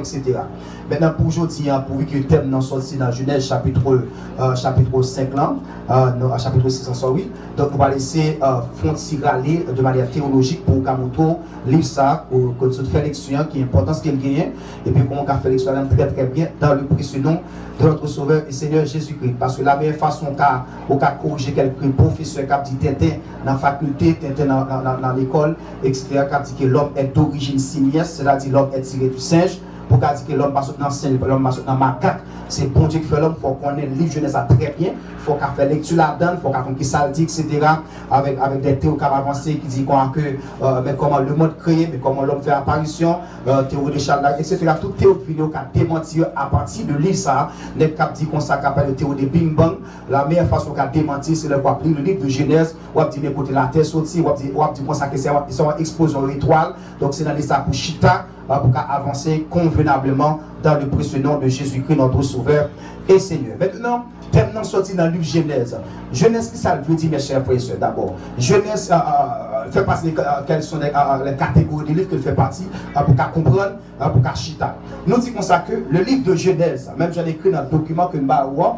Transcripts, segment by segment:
etc. Maintenant, pour aujourd'hui, pour que le thème n'en sorti dans Genèse chapitre 5, chapitre 6, oui. Donc, on va laisser aller de manière théologique pour Kamoto, lire ça, pour faire lecture qui est important, ce qu'il gagne, et puis comment on va faire lecture très très bien dans le précieux nom de notre Sauveur et Seigneur Jésus-Christ. Parce que la meilleure façon qu'on a corriger quelques professeurs qui dit Tintin dans la faculté, Tintin dans l'école, etc., qui dit que l'homme est d'origine simiesque, c'est-à-dire l'homme est tiré du singe. Pour dire que l'homme passe dans le singe, l'homme passe dans le macaque, c'est bon Dieu qui fait l'homme, il faut qu'on ait le livre jeunesse très bien, il faut qu'on fasse lecture là-dedans, il faut qu'on ait ça dit, etc. Avec des théories qui avancées qui disent mais comment le monde créé, mais comment l'homme fait apparition, théorie de Charles, etc. Toute théorie vidéo qui a démenti à partir de livre ça, les qui dit qu'on s'appelle le théorie de Bing Bang, la meilleure façon qu'a démenti, c'est de voir le livre de Genèse, ou à dire écoutez la terre sortie, ou à dire qu'on ça que c'est une explosion étoile, donc c'est dans ça pour Chita. Pour avancer convenablement dans le précieux nom de Jésus-Christ, notre Sauveur et Seigneur. Maintenant, thème non sorti dans le livre Genèse. Genèse, qui ça veut dire, mes chers frères et sœurs, d'abord. Genèse fait partie de quelles sont les catégories de livres qu'il fait partie, pour qu'à comprendre, pour qu'à chita. Nous disons ça que le livre de Genèse, même j'en ai écrit dans le document que nous avons,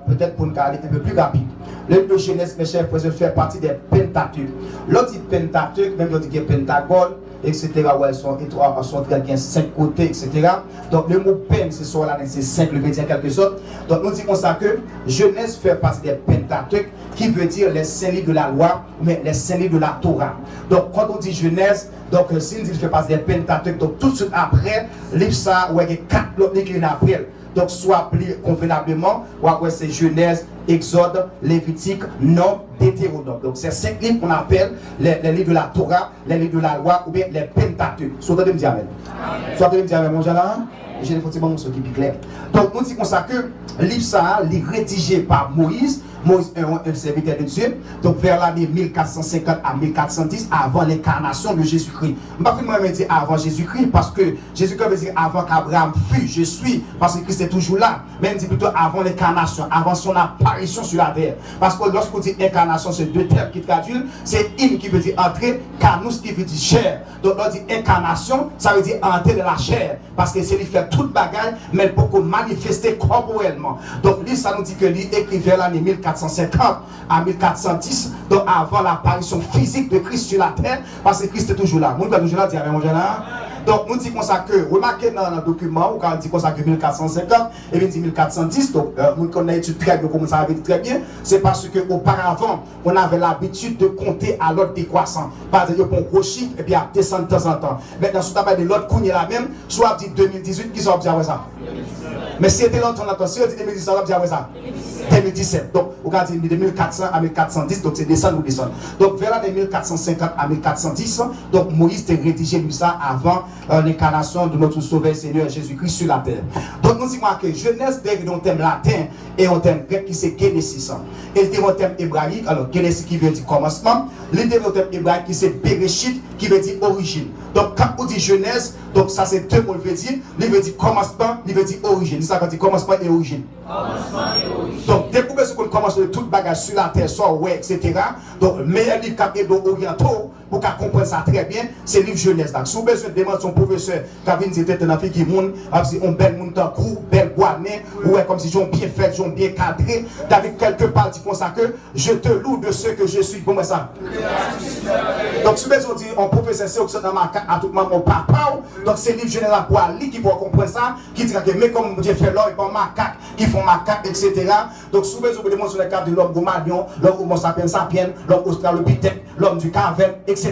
peut-être pour nous aller un peu plus rapide. Le livre de Genèse, mes chers frères et sœurs, fait partie des Pentateuques. L'autre dit Pentateuque, même on dit qu'il y a Pentagone, etc. où elles sont 5 côtés, etc. Donc le mot pen, c'est soit là, c'est 5, le veut dire quelque chose. Donc nous disons ça que Genèse fait partie des Pentateuques, qui veut dire les 5 livres de la loi, mais les 5 livres de la Torah. Donc quand on dit Genèse, donc si on dit fait partie des Pentateuques, donc tout de suite après, livre ça, où il y a 4 autres livres après. Donc soit appelé convenablement, ou après c'est Genèse, Exode, Lévitique, Nombre, Deutéronome. Donc c'est 5 livres qu'on appelle les livres de la Torah, les livres de la loi, ou bien les Pentateuques. Soit de me dire amen. Soit de me dire amen, mon là. J'ai des petits moments qui sont clairs. Donc nous disons ça que le livre ça, il est rédigé par Moïse. Moïse est un serviteur de Dieu, donc vers l'année 1450 à 1410, avant l'incarnation de Jésus-Christ. Je ne vais pas dire avant Jésus-Christ, parce que Jésus-Christ veut dire avant qu'Abraham fût, je suis, parce que Christ est toujours là. Mais il dit plutôt avant l'incarnation, avant son apparition sur la terre. Parce que lorsqu'on dit incarnation, c'est deux termes qui traduisent, c'est in qui veut dire entrer, canus qui veut dire chair. Donc on dit incarnation, ça veut dire entrer de la chair, parce que c'est lui faire toute bagaille, mais pour qu'on manifester corporellement. Donc lui, ça nous dit que lui écrit vers l'année 1450 à 1410, donc avant l'apparition physique de Christ sur la terre, parce que Christ est toujours là. Mon toujours là, dit amen, mon là. Donc, nous disons ça que, remarquez dans le document, quand on dit ça que 1450, et bien dit 1410, donc, nous connaissons très bien comment ça avait dit très bien, c'est parce qu'auparavant, on avait l'habitude de compter à l'ordre décroissant. Par exemple, on gros chiffre, et puis à descendre de temps en temps. Maintenant, si on a de l'autre qu'on est la même, soit dit 2018, qui sont observé ça? Mais si c'était longtemps, si on dit 2017, on observe ça? 2017. Donc, on a dit de 1400 à 1410, donc c'est descendre ou descendre. Donc, vers l'année 1450 à 1410, donc Moïse a rédigé lui ça avant l'incarnation de notre Sauveur Seigneur Jésus-Christ sur la terre. Donc, nous disons que Genèse dérive d'un thème latin et un thème grec qui c'est Genesis. Et il y a un thème hébraïque, alors Genesis qui veut dire commencement, il y a un thème hébraïque qui c'est Bereshit qui veut dire origine. Donc, quand on dit Genèse, donc ça c'est deux mots, il veut dire commencement, il veut dire origine. C'est ça qu'on dit commencement et origine. Donc, dès qu'on commence de toute bagage sur la terre, soit ouais, etc. Donc, le meilleur livre qui est orientaux, pour qu'on comprenne ça très bien, c'est le livre Genèse. Donc, si vous avez besoin de demander son professeur, qui a dit que dans qui monde, on bel monde en cours, bel boisné, ou comme si j'ont bien fait, j'ont bien cadré. David, quelque part, dit comme ça que je te loue de ce que je suis. Comment ça? Donc, si vous avez besoin de dire, un professeur, c'est dans ma carte, à tout le monde, mon papa, donc c'est le livre Genèse pour lui qui va comprendre ça, qui dit que, mais comme Dieu fait l'homme, ils font ma carte, ils font ma carte, etc. Donc, si vous avez besoin de sur les cartes de l'homme Gomalion, l'homme Homo sapiens sapiens, l'homme Australopithèque, l'homme du caverne, etc.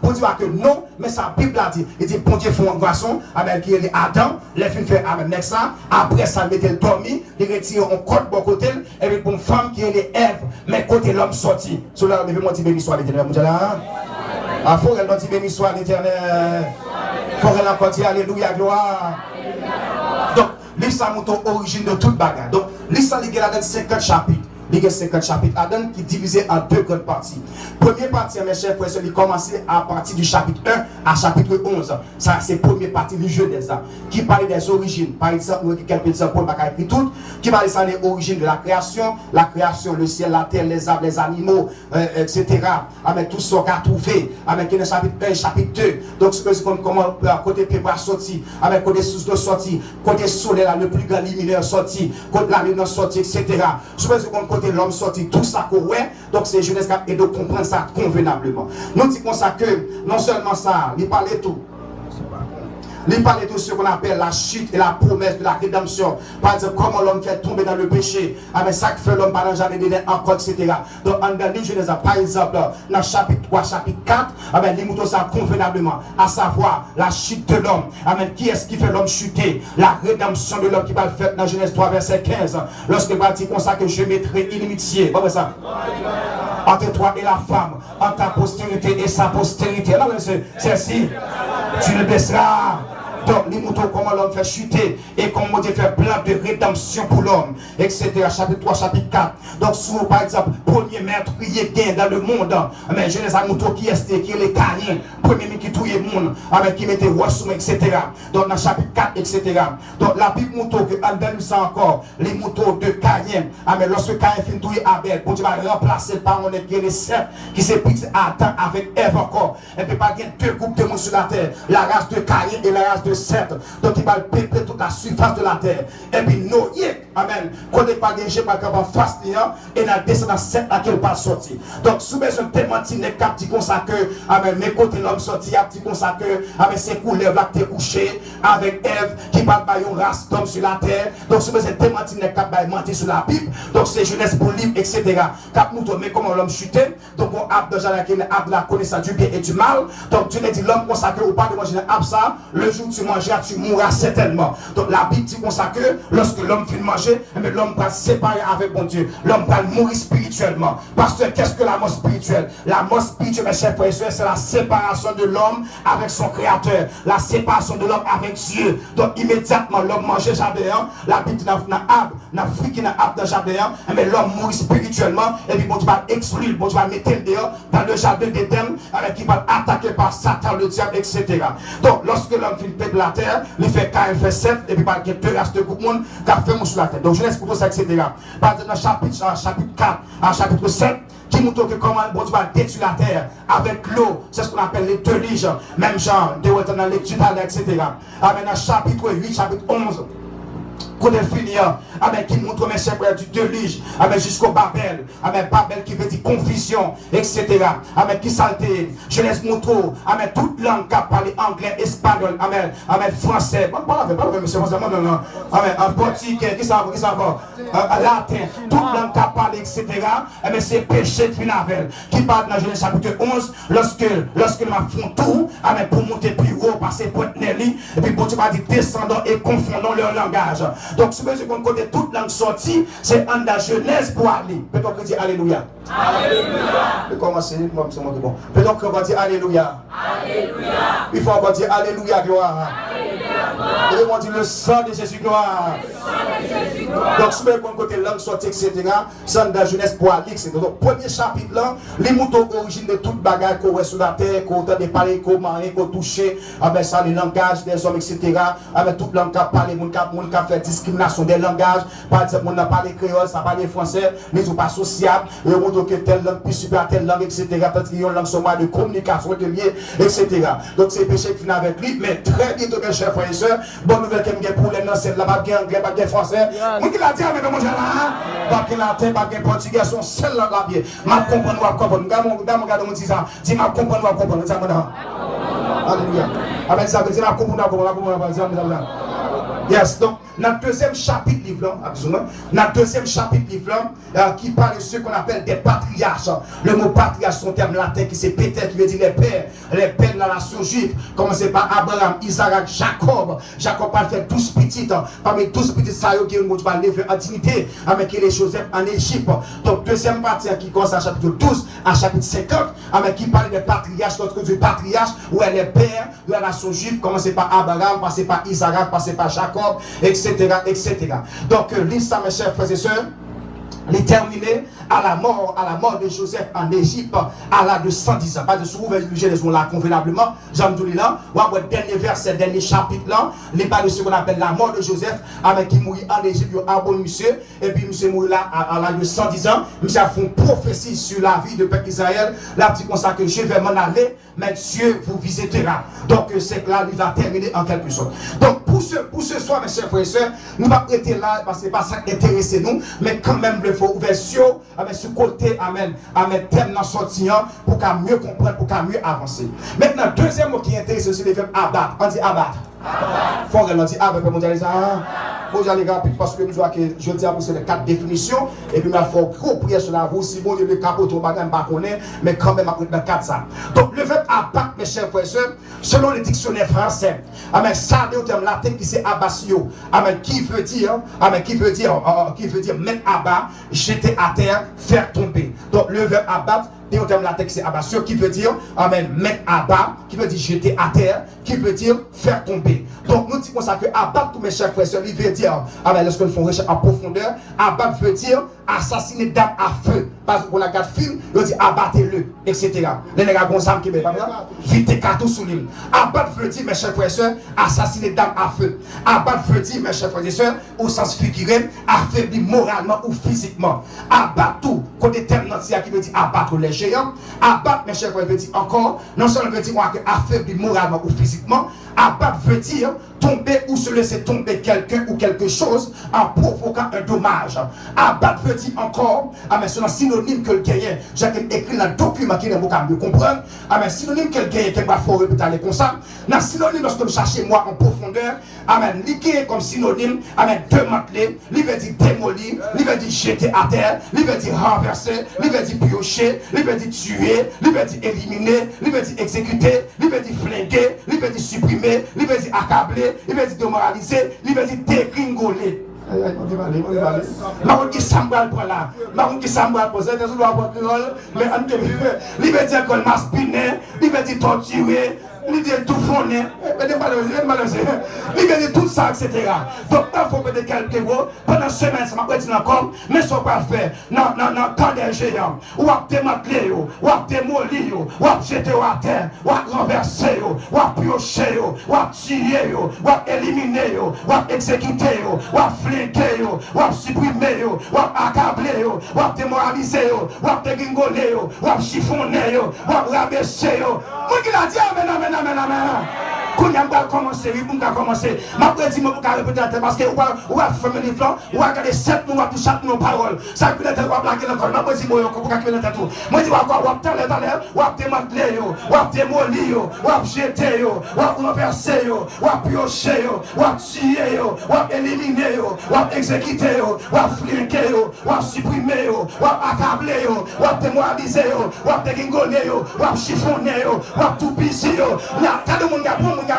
Pour dire que non, mais sa Bible a dit, il dit, bon Dieu, font un garçon, avec qui il est Adam, les filles fait avec ça, après ça, il met le dormi, il retire un côté bon côté, et puis pour une femme qui est Ève, mais côté l'homme sorti. Cela, levez-moi, dit béni soit l'éternel, ah, faut qu'elle dit béni soit l'éternel, faut qu'elle encore dit alléluia, gloire. Donc, l'histoire montre l'origine de toute bagarre. Donc, l'histoire est là dans 50 chapitres. Il y a 50 chapitres Adam qui est divisé en deux grandes parties. Première partie, mes chers frères, il commence à partir du chapitre 1 à chapitre 11. Ça, c'est la première partie du Genèse, qui parle des origines. Par exemple, quelques exemples, Paul n'a écrit tout, qui parle des origines de la création, le ciel, la terre, les arbres, les animaux, etc. Avec tout ce qu'on a trouvé, avec le chapitre 1 et chapitre 2. Donc, c'est comment côté pépa sorti, avec côté source de sortie, côté soleil, le plus grand lumineux sorti, côté la lune sortie, etc. Je pense que côté l'homme sorti, tout ça qu'on ouais, donc c'est Genèse et de comprendre ça convenablement. Nous disons ça que non seulement ça, il parlait tout. Il parlait de ce qu'on appelle la chute et la promesse de la rédemption. Par exemple, comment l'homme fait tomber dans le péché. Avec ça que fait l'homme pendant jamais donné encore, etc. Donc, en dernier Genèse, par exemple, dans chapitre 3, chapitre 4, il montre ça convenablement. À savoir, la chute de l'homme. Qui est-ce qui fait l'homme chuter? La rédemption de l'homme qui va le faire dans Genèse 3, verset 15. Lorsque il va dire comme ça que je mettrai inimitié. Pas ça? Entre toi et la femme, entre ta postérité et sa postérité. Non, c'est si. Tu le baisseras. Donc, les moutons, comment l'homme fait chuter et comment Dieu fait plein de rédemption pour l'homme, etc. Chapitre 3, chapitre 4. Donc, souvent, par exemple, premier meurtrier gain dans le monde, mais Genèse à mouton qui est les Caïns, premier qui touille le monde, qui mettait roi sous, etc. Donc, dans chapitre 4, etc. Donc, la Bible mouton, que Albert ça encore, les moutons de Caïn, mais lorsque Caïn finit touiller Abel, pour Dieu va remplacer par on est les sept qui s'est pris à temps avec Ève encore. Et puis, pas bien deux groupes de monde sur la terre, la race de Caïn et la race de Seth. Donc il va peupler toute la surface de la terre. Et puis Noé, amen, quand il va gagner par rapport à face et dans descendance Seth à quel pas sortir. Donc sous besoin de témoigner les cap dit comme ça que amen, mes côtés l'homme sorti a dit comme ça que amen ses couleurs là t'es couché avec Ève qui va ba une race d'homme sur la terre. Donc sous besoin de témoigner les cap ba mentir sur la Bible. Donc c'est Genèse pour libre, etc. Cap nous mais comment l'homme chuté. Donc on a déjà la connaissance du bien et du mal. Donc tu ne dis l'homme consacré ou pas de manger un ça le jour où tu manges tu mourras certainement. Donc la Bible dit comme ça que lorsque l'homme finit de manger, l'homme va se séparer avec bon Dieu. L'homme va mourir spirituellement. Parce que qu'est-ce que la mort spirituelle? La mort spirituelle, mes chers frères et sœurs, c'est la séparation de l'homme avec son Créateur. La séparation de l'homme avec Dieu. Donc immédiatement l'homme mangeait jardin. La Bible dit dans l'Afrique, dans le jardin, mais l'homme mourit spirituellement. Et puis bon Dieu va exclure, bon Dieu va mettre le dehors dans le jardin d'Éden, avec qui va attaquer par Satan, le diable, etc. Donc lorsque l'homme finit de la terre, il fait Caïn, fait 7, et puis par il y a deux races de groupe monde qui a fait mouche sur la terre. Donc je laisse pour ça, etc. Par exemple, dans chapitre 4 à chapitre 7, qui montre que comment bon Dieu va détruire la terre avec l'eau, c'est ce qu'on appelle les déluges, même genre, dans la lecture, etc. Amen, dans chapitre 8, chapitre 11. Quand elle finit, amen, qui montre mes chers frères du déluge, amen, jusqu'au Babel, amen, Babel qui veut dire confusion, etc. Amen, qui saleté, je laisse montrer, amen, toute langue qui parle anglais, espagnol, amen, amen, français, pas la monsieur, non, amen, en portugais, qui ça va, latin, toute langue qui parle, etc. Amen, c'est péché de Finavel, qui parle dans Genèse chapitre 11, lorsque m'a font tout, amen, pour monter plus haut, passer pour Nelly, et puis pour tu vas dire descendant et confondant leur langage. Donc, si vous qu'on connaît toute langue sortie, c'est en la Genèse pour aller. Peut-être qu'on dit Alléluia. Alléluia. Je vais commencer, moi, c'est moi qui bon. Peut-être qu'on va dire Alléluia. Alléluia. Il faut encore dire Alléluia, gloire. Alléluia. Et on va dire le sang de Jésus, gloire. Le sang de Jésus, gloire. Donc, si vous qu'on côté langue sortie, etc., c'est en la Genèse pour aller. Donc, premier chapitre là, les moutons origine de toute bagarre qu'on voit sur la terre, qu'on entend parler, qu'on mange, qu'on touche, avec ça, les langages des hommes, etc., avec toute langue qui parle, mon qui fait discrimination des langages. Par exemple, on n'a pas les créoles, ça parle les français, mais ils ne sont pas sociables. Et on montre que telle langue plus super à telle langue, etc. Parce qu'ils ont une langue sommaire de communication, de liens, etc. Donc c'est péché qui finit avec lui. Mais très bientôt, mes chers frères et sœurs, bonne nouvelle qu'il y a pour les langues, c'est là-bas, bien anglais, pas bien français. Moi qui l'a dit, mais comment j'ai là, pas qu'il latin, pas bien portugais, son seul langue là bien. Ma comprendre, ma comprendre. Regarde, mon dit ça. Dis ma comprendre, ma comprendre. Alléluia. Avec ça, dis ma comprendre, ma comprendre. Yes, donc, notre deuxième chapitre livre, notre deuxième chapitre livre, qui parle de ce qu'on appelle des patriarches. Le mot patriarche, son terme latin qui c'est Péter, qui veut dire les pères de la nation juive. Commencez par Abraham, Isaac, Jacob. Jacob a fait 12 petites. Parmi 12 petites, ça y est, qui va lever en dignité avec les Joseph en Égypte. Donc, deuxième partie qui commence à chapitre 12 à chapitre 50, qui parle des patriarches, l'autre du patriarche, où elle est père de la nation juive. Commencez par Abraham, passez par Isaac, passez par Jacob, etc., etc. Donc, lisez ça, mes chers frères et sœurs. les terminé à la mort de Joseph en Égypte à l'âge de 110 ans. Pas de souvenir du Genèse là convenablement. Jean Douli là, ou après dernier verset, dernier chapitre là, les pas de ce qu'on appelle la mort de Joseph, avec qui mourit en Égypte, il a bon monsieur, et puis monsieur mourit là à l'âge de 110 ans. Monsieur a fait une prophétie sur la vie de peuple Israël. Là, petit comme ça que je vais m'en aller, mais Dieu vous visitera. Donc c'est que là, il va terminer en quelque sorte. Donc pour ce soir, mes chers frères et sœurs, nous n'avons pas été là parce que ce n'est pas ça qui intéresse nous, mais quand même, il faut ouvrir avec ce côté, amen, thème dans sorti pour qu'à mieux comprendre, pour qu'à mieux avancer. Maintenant, deuxième mot qui est intéressant, c'est le verbe abattre. On dit abattre. Faut qu'on dit abattre, pour mondialiser. Faut que j'aille rapide parce que nous vois que je dis après c'est les 4 définitions et puis il faut gros prier sur la vous si bon il le capote au bagage pas connaît mais quand même après dans 4 ça. Donc le verbe abattre mes chers frères et sœurs selon le dictionnaire français, amen ça est au terme latin qui c'est abatio. Amen qui veut dire mettre à bas, jeter à terre, faire tomber. Donc le verbe abattre et au terme latin c'est abatio qui veut dire amen mettre à bas, qui veut dire jeter à terre, qui veut dire faire tomber. Donc nous disons ça que abattre tous mes chers frères et sœurs, il veut dire amen lorsque nous faisons recherche en profondeur, abattre veut dire assassiner d'âme à feu. Parce qu'on a 4 films, il dit abattez-le, etc. Les nègres comme ça qui me parlent, vite carton sous l'île. Abattre veut dire mes chers frères et sœurs, assassiner d'âme à feu. Abattre veut dire mes chers frères et sœurs, au sens figuré, affaiblir moralement ou physiquement. Abattre tout, côté terme qui veut dire abattre les géants. Abattre mes chers frères veut dire encore, non seulement veut dire affaiblir moralement ou physiquement, abattre veut dire tomber ou se laisser tomber quelqu'un ou quelque chose en provoquant un dommage. Abattre veut dire encore, mais c'est un synonyme que le gagnant, j'ai écrit dans le document qui n'est pas mieux comprendre, mais synonyme que le gagnant, qui va faut répéter comme ça, dans synonyme lorsque vous cherchez moi en profondeur, amen, liqué comme synonyme, amen, démanteler, il veut dire démolir, il veut dire jeter à terre, il veut dire renverser, il veut dire piocher, il veut dire tuer, il veut dire éliminer, il veut dire exécuter, il veut dire flinguer, il veut dire supprimer, il veut dire accabler, il veut dire démoraliser, il veut dire dégringoler. Je sais mais il veut dire qu'on m'a spiné, il veut dire torturer, il veut dire tout fondre, il veut dire tout ça, etc. Donc, il faut peut-être quelques mots pendant ce semaine, ça m'a dit encore, mais ce qu'on va faire dans le temps des géants, ou à démanteler, ou à démolir, ou à jeter à terre, ou à renverser, ou à piocher, ou à tirer, ou à éliminer, ou à exécuter, ou à flinguer, ou à supprimer, ou à accabler, ou à démoraliser, ou à dégringoler, ou à chiffonner, ou à rabaisser. Moi qui l'a dit, amen, amen, amen, amen. Quand on va commencer, on va commencer. Ma prédit, on va répéter parce que on va faire les plans, on va regarder 7 mots pour chaque nos paroles. Ça peut être on va plaquer encore. Ma prédit, on va calculer dans tout. Moi je vais encore on va taler, on va démanteler, on va démolir, on va jeter, on va renverser, on va piocher, on va tuer, on va éliminer, on va exécuter, on va flinguer, on va supprimer, on va accabler, on va démoraliser, on va dégringoler, on va chiffonner, on va tout pisser. Il y a tant de monde qui a bon monde qui a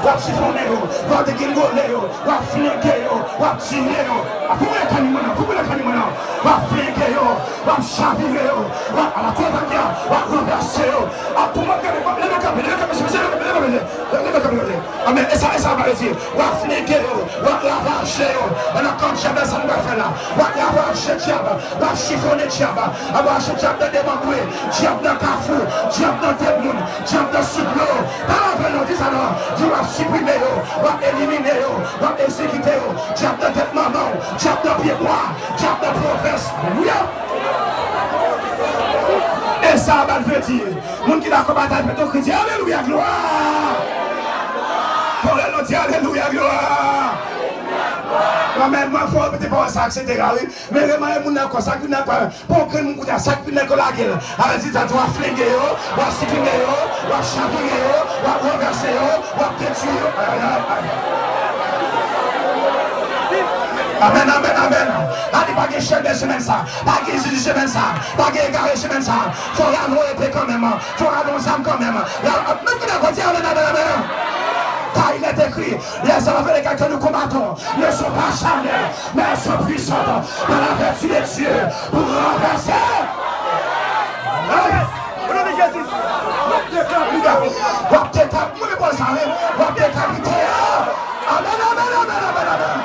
wap chiffonner, wap dégringoler, wap flinguer, wap tirer, wap flinguer, wap chavirer, wap à la compagnie, wap renverser, wap tout le monde amen, et ça va dire, wap flinguer, wap lavager, on a comme jamais ça va faire là, wap lavager diable, wap chiffonner diable, lavager diable de débamboué, diable dans Carrefour, diable dans Témoun, diable dans Siblo, tu vas supprimer, tu vas éliminer, tu vas exécuter, diable de tête maman, diable de pied droit, diable de province. Et ça va le dire, mon qui n'a combattu peut te dire alléluia, gloire. Pour le dire alléluia, gloire. Moi-même, moi, il faut répéter pour ça, etc. Mais vraiment, il y a un ça qui n'a pas. Pour que nous ayons ça qui n'a pas la gueule. Alors, tu dois flinguer, tu dois supprimer, tu dois chavirer, tu dois renverser, tu dois détruire. Amen, amen, amen. Allez, pas de chaîne de semaine ça. Pas de de semaine ça. Pas de garé semaine ça. Faut la noyer quand même. Faut la donner quand même. Même qui n'a pas dit amen, amen, amen. Car il est écrit, les hommes avec lesquels nous combattons ne sont pas charnels, mais elles sont puissantes dans la vertu de Dieu pour renverser. Au nom de Jésus, amen, amen, amen, amen, amen.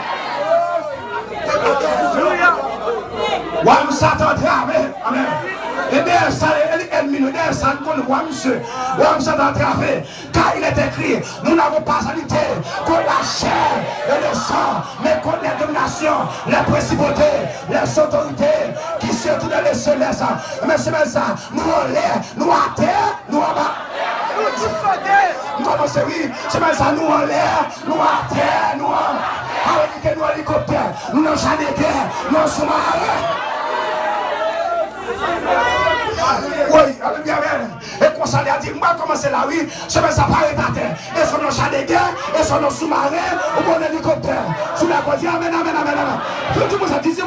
Wam Satan travé. Amen. Et derrière ça, l'ennemi, derrière ça, nous voit monsieur. Wam Satan travé. Car il est écrit, nous n'avons pas à lutter contre la chair et le sang, mais contre les dominations, les principautés, les autorités qui se trouvent dans les célestes. Mais c'est même ça, nous en l'air, nous à terre, nous en bas. Nous commençons, oui, c'est même ça, nous en l'air, nous à terre, nous en hélicoptère, nous en champ de guerre, nous en sous-marin. Oui, alléluia. Et qu'on s'en a dit, moi commencer là, oui, c'est même ça, pas à terre. Et sur nos champs de guerre, et sur nos sous-marins, ou bon hélicoptère. Sous la côte, amen, amen, amen, amen. Tout le monde a dit, sur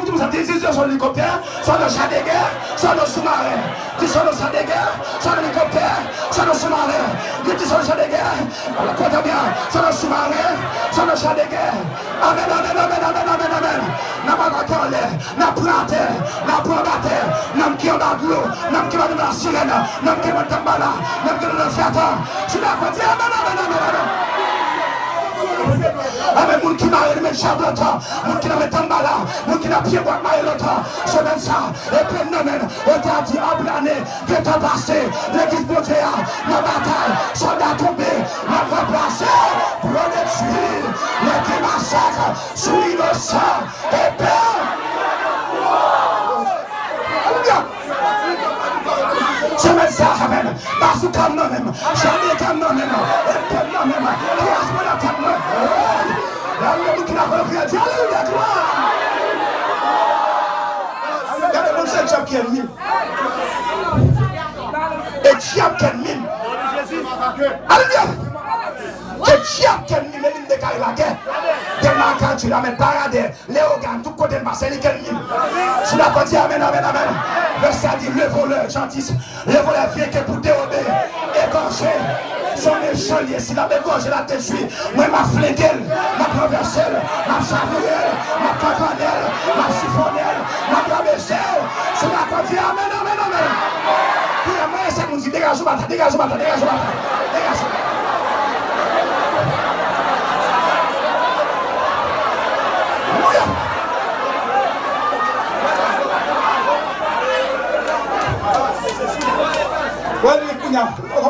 l'hélicoptère, sur nos champs de guerre, sur nos sous-marins. Qui sont nos champs de guerre, sur l'hélicoptère, sur nos sous-marins. Qui sont nos champs de guerre, alors compte bien, sur nos sous-marins, sur nos champs de guerre. Amen, amen, amen, amen, amen, amen. N'a pas d'accord l'air, n'a pas terre, n'a pas la terre, n'a qui en a de l'eau, n'a qui va de la sirène, n'a qui va de tambala, n'a qui va de fiata. Je l'ai pas dit, amen, amen, amen, amen. Amen, moun qui m'a remis chef de temps, moun qui n'a pas tambala, moun qui n'a pied boire maille l'autre, c'est même ça. Et puis non, et t'as dit, en plané, que t'as passé, l'église Botéa, la bataille, soldat tombé, la remplacé, pour le tuer, les qui massacrent, sous l'innocent, et père. C'est même ça, amen. Parce que comme nous même, jamais comme nous même, et comme nous même, qui a ce qu'on a comme nous. Alléluia, qui n'a pas fait, alléluia, gloire. Regardez, mon seul diable qui est ennemi. Et diable qui est ennemi. Alléluia. Et diable qui est ennemi, même il décale la guerre. Tellement quand tu l'amènes parader, les organes, tout côté de Marseille, qui est ennemi. Sur la côte, amen, amen, amen. Verset dit, le voleur, gentil, le voleur vient que pour dérober, égorger, son échalier, s'il a égorgé la détruit, moi m'a flingué, m'a traversé, m'a chavoué, m'a cacané, m'a chiffonné, m'a traversé, sur la côte, amen, amen, amen. Puis la main, c'est nous dit, dégage-moi, dégage-moi, dégage-moi, dégage-moi.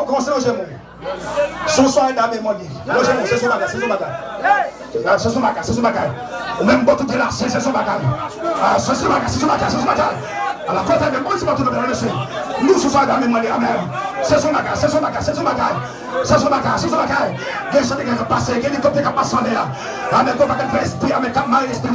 Comment c'est loger mon? Son soir est dans mes mots. Loger mon, c'est son bagage, c'est son bagage. C'est son bagage, c'est son bagage. Ou même bon tout est là, c'est son bagage. C'est son bagage, c'est son bagage, c'est son bagage. Alors quand elle me dit, c'est pas tout le monde, monsieur. Nous, ce soir dans mes mots, amen. C'est son bagage, c'est son bagage, c'est son bagage. C'est son bagage, c'est son bagage. Il y a des gens qui passent, il y a des hélicoptères qui passent en l'air. Amen, qu'on va faire esprit, amen, quand mal esprit,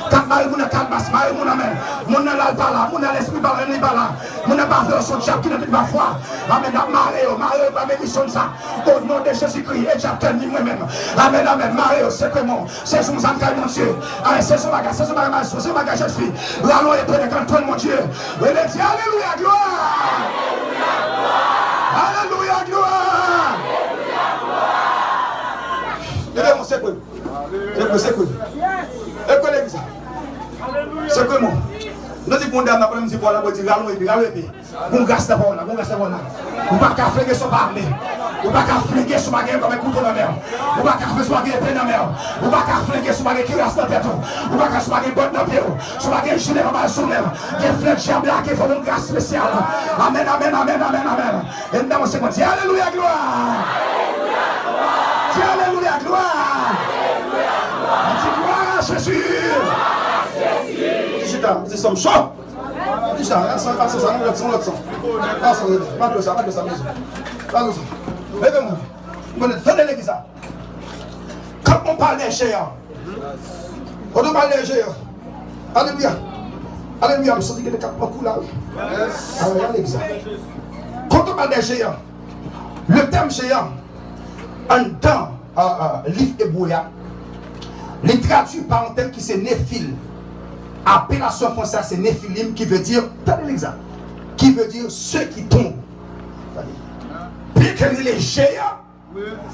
quand mal, mon quand basse, mal, mon amen. Mon n'a pas là, mon n'a l'esprit pas là, pas là. Mon n'a pas fait son diable qui n'a pas foi. Amen, Mario, amen, mission ça. Au nom de Jésus-Christ, et j'appelle moi-même. Amen, amen, Mario, c'est comment? C'est son zancaille, mon Dieu. Amen, c'est son bagage, c'est son bagage, c'est son bagage, je suis. L'allons est pénétrant, mon Dieu. Et il dit, alléluia, gloire. Alléluia, gloire. Alléluia, c'est quoi? C'est quoi? Et quoi l'église? C'est quoi, moi? Nous disons qu'on a un problème, voilà, on dit, allons et puis, on gaste pas, on gaste pas. On ne peut pas flinguer son parler. On ne peut pas flinguer son bagage comme un couteau dans la mer. On ne peut pas faire son bagage plein dans la mer. On ne peut pas flinguer son bagage qui reste dans la tête. On ne peut pas faire son bagage bon dans le pied. Son bagage gilet dans la sous même. Qui est flèche à blague, il faut une grâce spéciale. Amen, amen, amen, amen, amen. Et nous, c'est quoi? Dis alléluia, gloire. Dis alléluia, gloire. Dis gloire à Jésus. Nous sommes chauds. Dis ça, ça, l'autre sang. Pas de ça. Levez-moi. Venez l'église. Quand on parle des géants, on parle des géants. Alléluia. Alléluia. Je me suis dit que les quatre coups là. Alléluia, l'église. Quand on parle des géants, le terme géant, en temps, livre hébreu, les traduit par un terme qui c'est néphil. Appellation française c'est néphilim qui veut dire, attendez l'exemple, qui veut dire ceux qui tombent. Puis que les géants,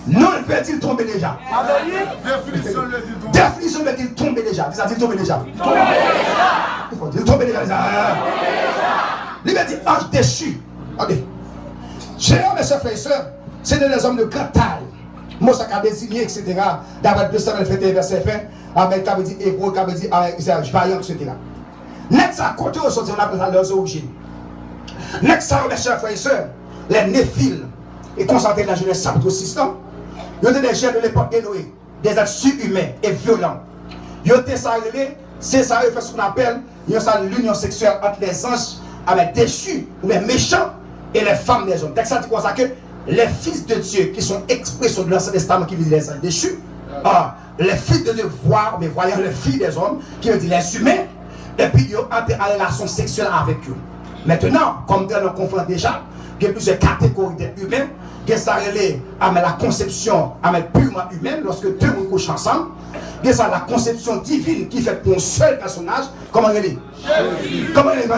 non, il veut dire tomber déjà. Définition veut dire tomber déjà. Ça dit tomber déjà. Il faut dire tomber déjà. Il veut dire ange déchu. Regardez. Géants, mes chers frères et sœurs, c'est des hommes de grande taille. Moussa a désigné, etc. D'après 221 verset 20, avec qui veut dire héros, qui veut dire vaillant, etc. Next ça côté au sortir on appelle ça leurs origines. Next ça mes chers frères et sœurs, les néphiles et concentrés dans Genèse chapitre 6 là, ils étaient des gens de l'époque de Noé, des êtres surhumains et violents. Ils étaient ça c'est ça fait ce qu'on appelle l'union sexuelle entre les anges avec déchus ou les méchants et les femmes des hommes. Ça dit quoi ça que les fils de Dieu qui sont expression de l'Ancien Testament qui veut dire les anges déchus, les fils de Dieu voyant les filles des hommes qui veut dire les humains, et puis ils ont entré en relation sexuelle avec eux. Maintenant, comme nous confondons déjà, il y a plusieurs catégories d'êtres humains, qui sont reliées à la conception purement humaine, lorsque deux mondes couchent ensemble. Il y a la conception divine qui fait pour un seul personnage, comment elle est? Comment elle est?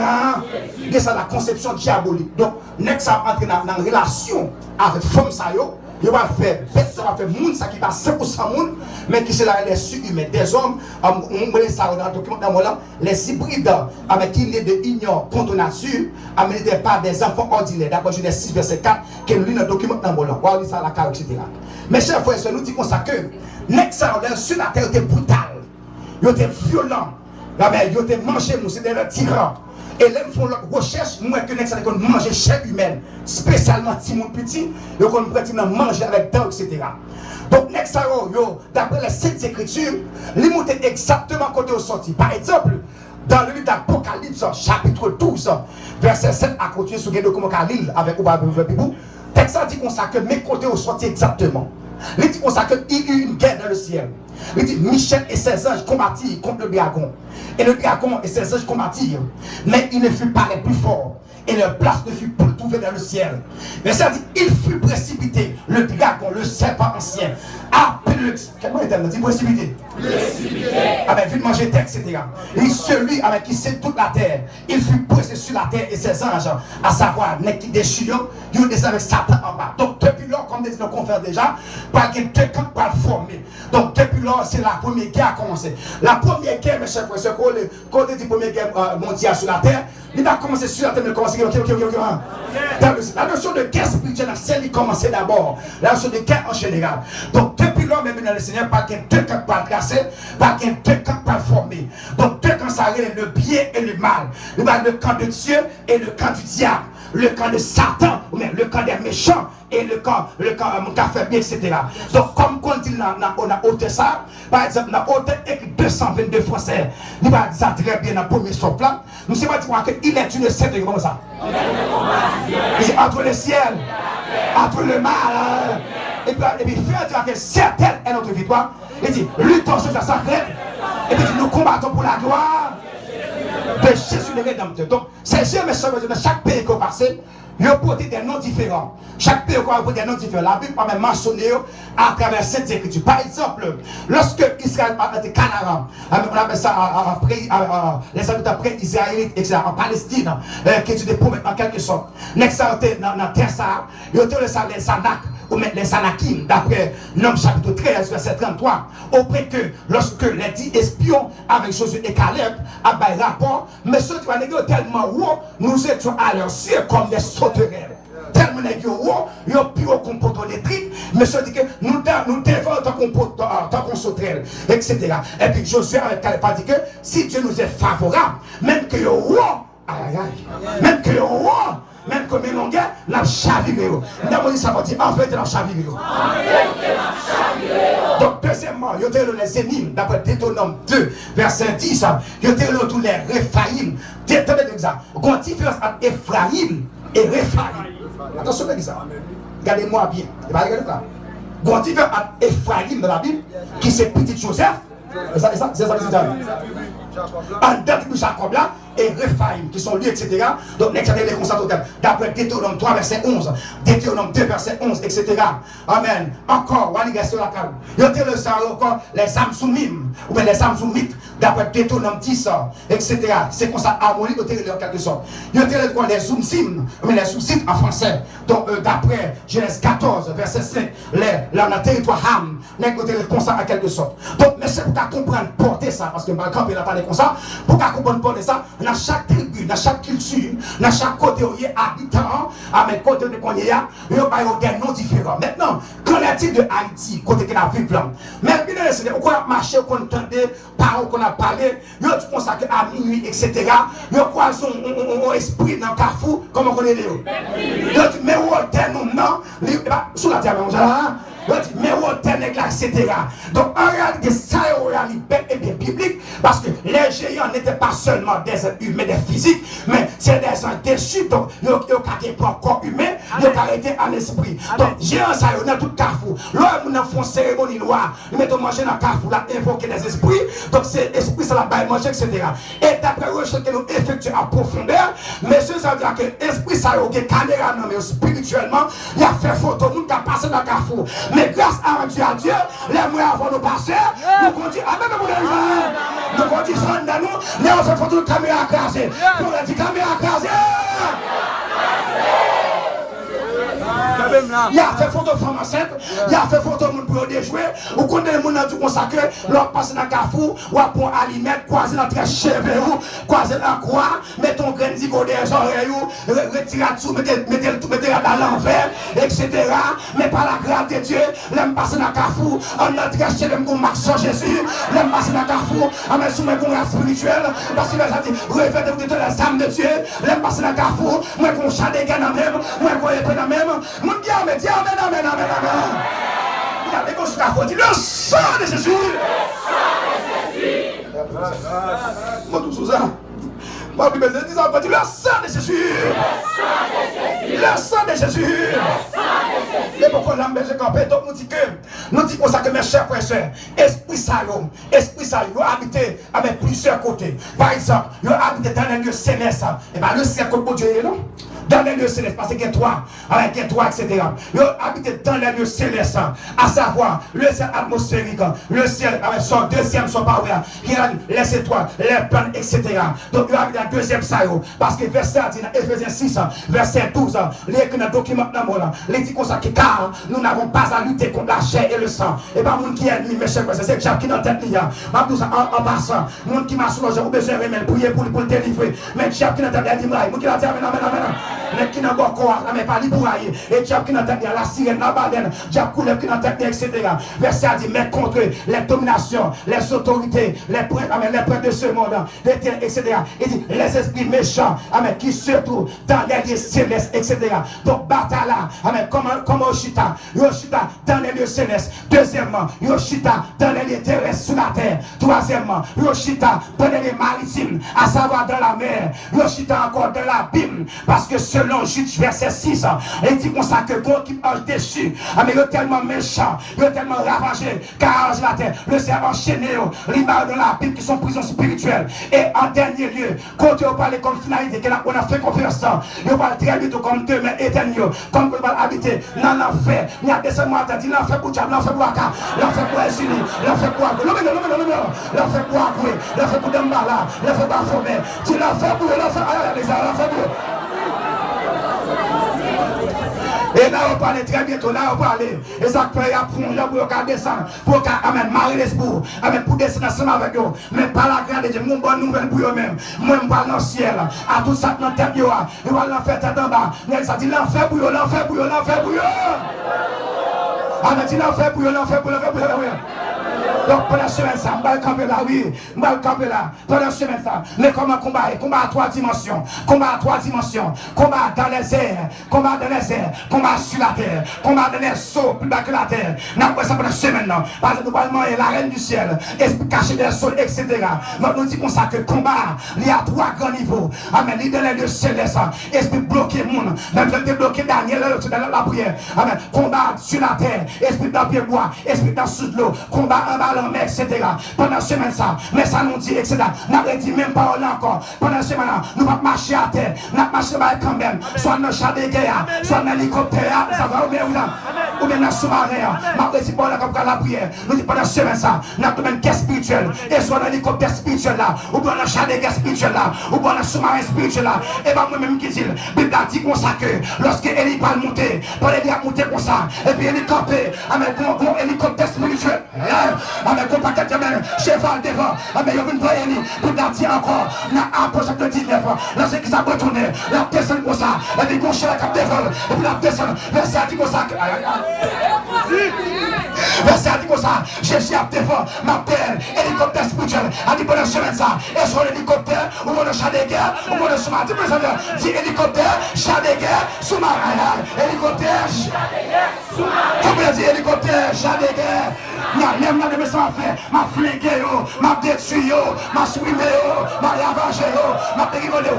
Il y a la conception diabolique. Donc, next ça entre dans une relation avec femme ça yo, il va faire bête, ça va faire monde ça qui va 100% monde, mais qui c'est là les surhumains, des hommes, on met ça dans le document là, les hybrides avec qui naît de union contre nature, n'étaient pas des enfants ordinaires. D'abord Genèse 6 verset 4, qui nous lit dans le document là, on lit ça à la carte, etc. Mes chers frères et sœurs, nous disons ça que next ça sur la terre était brutal, il était violent, il était mangé, c'était un tyran. Et là, ils font leur recherche, moi, que ça qu'on mange chair humaine, spécialement si mon petit, ils qu'on pratiquement manger avec dents, etc. Donc, next d'après les Saintes Écritures, les montent exactement quand ils sont sortis. Par exemple, dans le livre d'Apocalypse, chapitre 12, verset 7 à côté, sur le document Khalil, avec le Bibou, texte dit qu'on sait que mes côtés sont sortis exactement. Il dit qu'on sait qu'il y a eu une guerre dans le ciel. Il dit Michel et ses anges combattirent contre le dragon. Et le dragon et ses anges combattirent. Mais il ne fut pas les plus forts. Et leur place ne fut pas trouvée dans le ciel. Mais ça dit, il fut précipité. Le dragon, le serpent ancien. Comment est-il dit précipité? Avec vite manger terre, etc. Et celui avec qui c'est toute la terre, il fut pressé sur la terre et ses anges, à savoir, des chiens, ils étaient avec Satan en bas. Donc, depuis lors, comme nous confère déjà, par deux camps pas formés. Donc, depuis lors, c'est la première guerre a commencé. La première guerre, mes chers frères, quand on dit première guerre mondiale sur la terre, il a commencé sur la terre, mais commencé. La notion de guerre spirituelle, c'est il commençait d'abord. La notion de guerre en général. Donc, depuis lors, même dans le Seigneur, pas qu'il y ait deux camps pas tracés, pas qu'il y ait deux camps pas formés. Donc, deux camps, ça arrive le bien et le mal. Le camp de Dieu et le camp du diable. Le camp de Satan, ou même le camp des méchants, et le camp qui a fait bien, etc. Donc, comme on dit, on a ôté ça, par exemple, on a ôté écrit 222 Français, il va dire ça très bien dans le premier souffle là. Nous ne savons pas qu'il est une scène comme ça. Entre le ciel, entre le mal, et puis faire dire que certaine est notre victoire. Il dit, luttons sur la sacrée, et puis nous combattons pour la gloire de Jésus le Rédempteur. Donc, c'est jamais ça, chaque pays qui est passé, il a porté des noms différents. Chaque pays a porté des noms différents. La Bible a même mentionné à travers cette écriture. Par exemple, lorsque Israël a été Canaan, on appelle ça les habitants pré-israélites, etc., en Palestine, qui étaient des promesses en quelque sorte. Next, ça a été dans la terre, il y a eu les Anak, ou même les Anakim, d'après Nom chapitre 13, verset 33, auprès que lorsque les 10 espions avec Josué et Caleb avaient rapport, mais ceux qui ont tellement haut, nous étions à leurs yeux comme des sauterelles. Tellement les haut, ils ont pu comporter les tripes, mais ceux qui nous devons tant qu'on sauterelle, etc. Et puis Josué avec Caleb a dit que si Dieu nous est favorable, même que haut, même que haut, même comme une longueur, la chaviré. Nous avons dit ça va dire en fait la chaviré. Donc, deuxièmement, il y a les énigmes, d'après Deutéronome 2, verset 10, il y a tous les Réphaïm. Attendez ça. Il y a une différence entre Ephraïm et Réphaïm. Attention à ça. Regardez-moi bien. Il y a une différence entre Ephraïm dans la Bible, qui c'est petit Joseph. C'est ça, c'est ça. En date de Jacob là, et Réphaïm, qui sont liés, etc. Donc, les constats d'après Deutéronome 3, verset 11, Deutéronome 2, verset 11, etc. Amen. Encore, on va sur la table. Il y a encore les Amsoumim, ou bien les Amsoumites, d'après Deutéronome 10, etc. C'est comme ça, harmonie, au territoire en quelque sorte. Il y a les Zoumsim, mais les Zoumsites en français. Donc, d'après Genèse 14, verset 5, là, on a territoire Ham, les côtés comme ça en quelque sorte. Donc, mes chercher pour comprendre porter ça, parce que ma camp, il a parlé comme ça, pour comprendre porter ça, dans chaque tribu, dans chaque culture, dans chaque côté où il y a habitant, à mes côtés de qu'on y a, il y a des noms différents. Maintenant, qu'en est-il de Haïti, côté que la vie blanche? Mais bien sûr, on a marché, on a entendu, paroles qu'on a parlé, il y a tout ça à minuit, etc. Il y a quoi son esprit dans le carrefour, comment on est là? Il y a dit, mais où est-ce nous non? Sous la terre, on a mais etc. Donc en réalité, ça est en réalité et bien biblique, parce que les géants n'étaient pas seulement des êtres humains, des physiques, mais c'est des gens déçus. Donc ils ont été pour un corps humain, ils ont arrêté en esprit. Donc géants, ça est dans tout carrefour. Là, nous font cérémonie noire, nous mettons manger dans le carrefour, là, invoquer des esprits. Donc c'est esprit, ça la baille manger, etc. Et d'après recherche que nous effectuons en profondeur, messieurs, ça veut dire que l'esprit, ça a été caméra, mais spirituellement, il a fait photo, nous avons passé dans le carrefour. Mais grâce à Dieu, les moyens avant nous passer, nous continuons. Nous continuons dans nous, mais on fait photo de caméra crasée. Nous avons dit caméra crasée. Il a fait photo de femme enceinte, il a fait photo de monde pour déjouer. Ou quand les gens ont consacré, leur passe dans le carrefour, ou à pour aliment, croiser dans les cheveux, croiser la croix, mettre ton grain d'zigo des oreilles, retirer tout, mettez à l'envers, etc. Mais par la grâce de Dieu, l'aime passer dans le carrefour, on a traché le mot Maxon Jésus, l'aime passer dans le carrefour, on met sous mes congrès spirituels, parce qu'il a dit, revêtez-vous de la âme de Dieu, l'aime passer dans le carrefour, moi qu'on chante des gars dans même, moi qu'on épée dans même. Mon Dieu, amen, amen, amen, amen. Il a déconstruit la faute. Le sang de Jésus. Le sang de Jésus. Moi, tout ça. Moi, je me dis, le sang de Jésus. Le sang de Jésus. Et pourquoi l'âme de campé? Donc, nous disons ça que mes chers frères et sœurs, esprit ça, il a habité avec plusieurs côtés. Par exemple, il a habité dans les lieux célestes. Et bien, le ciel, comme Dieu est là. Dans les lieux célestes, parce qu'il y a trois, etc. Ils habitent dans les lieux célestes, à savoir le ciel atmosphérique, le ciel avec son deuxième, son power, qui a les étoiles, les planètes, etc. Donc ils habitent dans le deuxième saillot, parce que verset 10, Ephésiens 6, verset 12, les documents les dit comme ça, car nous n'avons pas à lutter contre la chair et le sang. Et pas mon qui est ennemi, mes chers frères, c'est le diable qui est dans la tête, en passant, mon qui m'a soulagé, j'ai besoin de remède, prier pour le délivrer, mais le diable qui est dans la tête, mon qui l'a dit, amen, amen, amen. Les qui n'ont pas quoi, mais pas libérer. Et Diable qui n'a pas la sirène, la baleine, Diable qui n'a pas etc. Verset a dit, mais contre les dominations, les autorités, les prêtres de ce monde, etc. Il dit, les esprits méchants, qui se trouvent dans les lieux célestes, etc. Donc, bataille là, comme Yoshita dans les lieux célestes. Deuxièmement, Yoshita dans les lieux terrestres sur la terre. Troisièmement, Yoshita dans les lieux maritimes, à savoir dans la mer. Yoshita encore dans l'abîme, parce que selon Jude verset 6, il dit qu'on sait que God qui a déchu, mais il est tellement méchant, il est tellement ravagé, car la terre, le ciel enchaîné, les barres de la Bible qui sont prison spirituelle. Et en dernier lieu, quand on parle comme finalité, qu'on a fait confiance, on parle très vite comme demain éternel, comme on va habiter dans l'enfer. Il y a des seulement à dire l'enfer pour Diable, l'enfer pour Aka, l'enfer pour Esini, l'enfer pour Agou, l'enfer pour Agou, l'enfer pour Dembala, l'enfer pour Afomé, tu l'enfer pour l'enfer pour. Et là, on parle très bientôt, là, on parle. Et ça fait à fond, là, pour descendre, pour qu'amen, Marie l'Espoir, amen, pour descendre ensemble avec eux. Mais par la grâce de Dieu, mon bonne nouvelle pour eux-mêmes. Moi, je parle dans le ciel, à tout ça dans la tête, je vais l'enfer tête en bas. Mais ça dit l'enfer pour eux, l'enfer pour eux, l'enfer pour eux. Amen, dit l'enfer pour eux, l'enfer pour eux, l'enfer pour eux. Donc pendant ce semaine, ça, on va camper là, oui, on va camper là. Pendant ce semaine, ça, mais comment combat? Combat à trois dimensions. Combat à trois dimensions. Combat dans les airs, combat dans les airs, combat sur la terre, combat dans les sauts plus bas que la terre. Nous avons ça pendant ce semaine, non? Parce que nous parlons de la reine du ciel, esprit caché des sols, etc. Donc nous disons ça que combat, il y a trois grands niveaux. Amen. Il y a les lieux célestes, esprit bloqué, monde. Même si bloqué Daniel, dans la prière. Amen. Combat sur la terre, esprit dans le pied bois, esprit dans sous l'eau, combat en bas. Etc. Pendant ce semaine, ça, mais ça nous dit, etc. Nous n'avons dit même pas encore. Pendant ce semaine, nous allons marcher à terre, nous allons marcher quand même, soit dans le chat de guerre, soit dans l'hélicoptère, ça va ou bien, ou bien dans le sous-marin, malgré si on a comme la prière, nous disons pendant semaine ça, nous avons une guerre spirituelle, et soit dans l'hélicoptère spirituel là, ou bien dans le chat de guerre spirituel là, ou bien dans le sous-marin spirituel là, et bien moi-même qui dis, Bible a dit comme ça que lorsque Élie va monter, Paul a monté comme ça, et puis Élie campé, avec un hélicoptère spirituel, avec un paquet de cheval devant, avec une vraie Élie, Bible a dit encore, dans Apôtre chapitre 19, lorsque ça va retourner, la personne comme ça, et puis gauche la cap devant, et puis la personne, verset a dit comme ça, verset a dit comme ça, Jésus a devant, ma père, hélicoptère spirituel, a dit pendant semaine ça, et sur l'hélicoptère, ou dans le chat de guerre, ou dans le sous-marin, dis hélicoptère, chat de guerre, sous-marin, hélicoptère, comment dire hélicoptère, chat de guerre, même là, de ça fait, m'a flingué, m'a détruit, m'a supprimé, m'a ravagé, m'a périgolé, on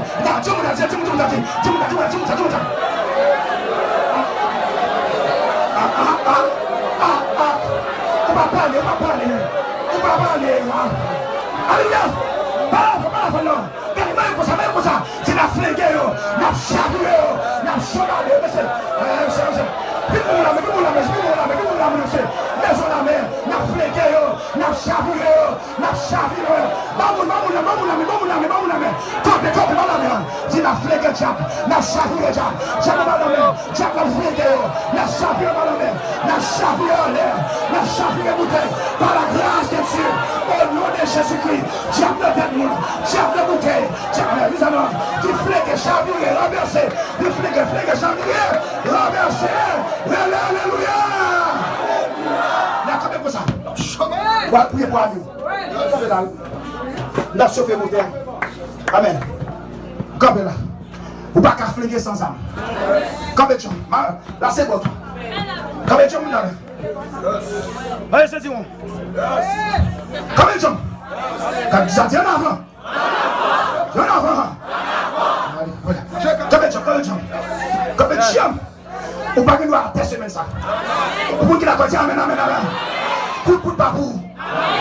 va parler. Alléluia. Comme ça. C'est la flingué, la charrue, la chevalier, monsieur. Par la grâce de Dieu, au nom de Jésus-Christ, diable de tête monde, diable de bouteille, diable de allons, qui flingue, chavouille, renversé, qui flingue, chavouille, renversé, alléluia. Là, comme ça, on va prier pour la vie. Là, chauffer mon terre. Amen. Comme là, vous ne pouvez pas flinguer sans âme. Comme ça, là, c'est bon. Comme ça, allez, c'est bon. Comme ça, comme ça, tiens avant. Tiens avant. Comme ça, ou pas que nous arrêter semaine ça. Pour qu'il a dit amen. Coup de babou,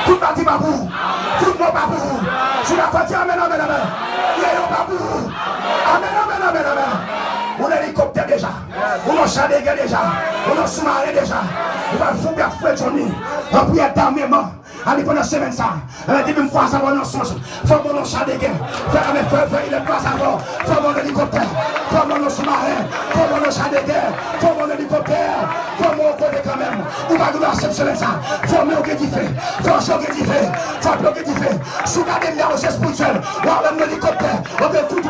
coup de bâti babou, coup de mot babou. Tu l'as dit amen. Il y a un babou. Amen. On a l'hélicoptère déjà, on a chalet déjà, on a sous-marin déjà. On va fouiller à fouet Johnny, on va prier d'armement. Allez pendant semaine ça, dit même quoi ça va dans sens. Faut mon chat de guerre, il est pas avant. Faut mon hélicoptère, faut mon sous-marin, faut mon chat de guerre, faut mon hélicoptère, faut mon côté quand même. On va nous cette semaine ça. Faut me rédifer, faut choquer diffé, faut bloquer diffé. Sous garder là aux spirituels, on va mon hélicoptère, on va tout.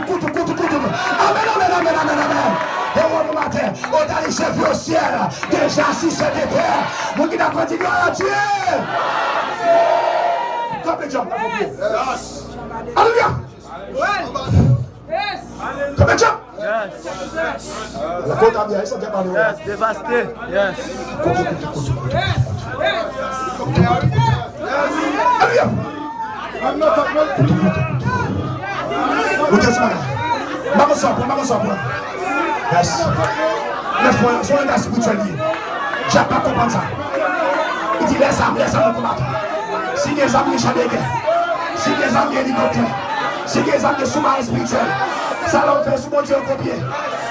Amen. Et on matin, on a les chefs au ciel, déjà si c'était terre, mon qui n'a pas dit gloire à Dieu. Comme les gens. Alléluia. Comme les gens. La côte a bien, ils sont bien parlés. Yes, dévasté. Yes. Alléluia. Yes. Les frères sont dans la spiritualité. Je n'ai pas compris ça. Il dit les âmes nous combattre. Si les âmes sont des guerres, si les âmes hélicoptères, si les âmes sous-marins spirituels, ça l'on fait sous mon Dieu au copier.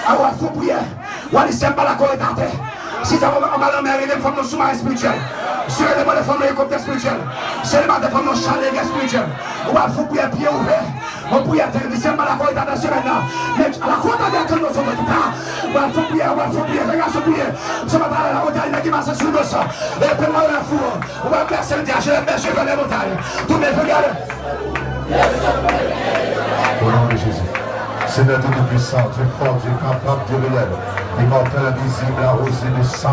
Alors il faut prier. On va laisser pas la correcte. Si tu as un mal en mer, il y a des femmes sous-marins spirituels. Si tu as des femmes hélicoptères spirituels, si tu as des femmes chalet spirituels, on va faut prier pied ouvert. On peut y être, il pas la qualité dans ce maintenant. Mais à la fois de nous sommes on va faut prier, regarde ce prier. Ce matin, la montagne qui m'a sur le sang. Et puis moi, la four, on va percer le diable, je vais percer vers les montagnes. Tous mes regards. Au nom de Jésus. Seigneur Dieu Tout-Puissant, Dieu fort, Dieu capable, Dieu réel, immortel, invisible, arrosé de sang.